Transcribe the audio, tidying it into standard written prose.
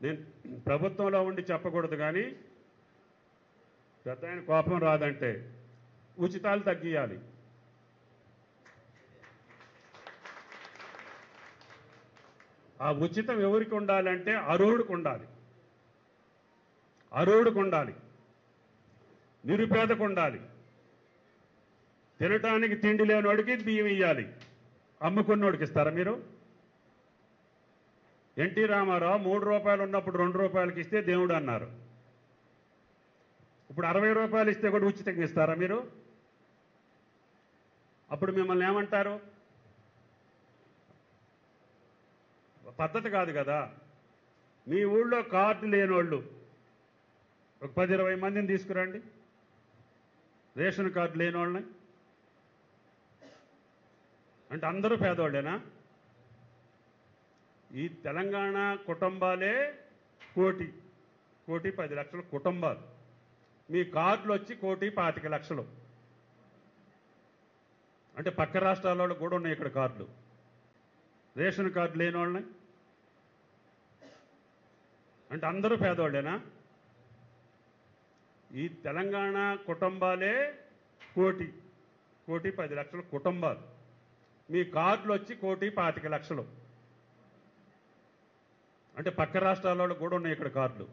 నేను ప్రభుత్వంలో ఉండి చెప్పకూడదు, కానీ పెద్ద ఆయన కోపం రాదంటే ఉచితాలు తగ్గియాలి. ఆ ఉచితం ఎవరికి ఉండాలంటే అర్హుడికి ఉండాలి, అర్హుడికి ఉండాలి, నిరుపేదకు ఉండాలి. తినటానికి తిండి లేనివాడికి బియ్యం ఇవ్వాలి, అమ్ముకున్నోడికి ఇస్తారా మీరు? ఎన్టీ రామారావు 3 రూపాయలు ఉన్నప్పుడు 2 రూపాయలకి ఇస్తే దేవుడు అన్నారు. ఇప్పుడు 60 రూపాయలు ఇస్తే కూడా ఉచితంగా ఇస్తారా మీరు? అప్పుడు మిమ్మల్ని ఏమంటారు? పద్ధతి కాదు కదా. మీ ఊళ్ళో కార్డు లేనోళ్ళు ఒక 10-20 మందిని తీసుకురండి, రేషన్ కార్డు లేనోళ్ళని. అంటే అందరూ పేదోళ్ళేనా? ఈ తెలంగాణ కుటుంబాలే కోటి 10 లక్షల కుటుంబాలు. మీ కార్డులు వచ్చి 1,25,00,000. అంటే పక్క రాష్ట్రాల్లో కూడా ఉన్నాయి ఇక్కడ కార్డులు, రేషన్ కార్డు లేని వాళ్ళని. అంటే అందరూ పేదోళ్ళేనా? ఈ తెలంగాణ కుటుంబాలే కోటి 10 లక్షల కుటుంబాలు. మీ కార్డులు వచ్చి 1,25,00,000. అంటే పక్క రాష్ట్రాల్లో కూడా ఉన్నాయి ఇక్కడ కార్డులు.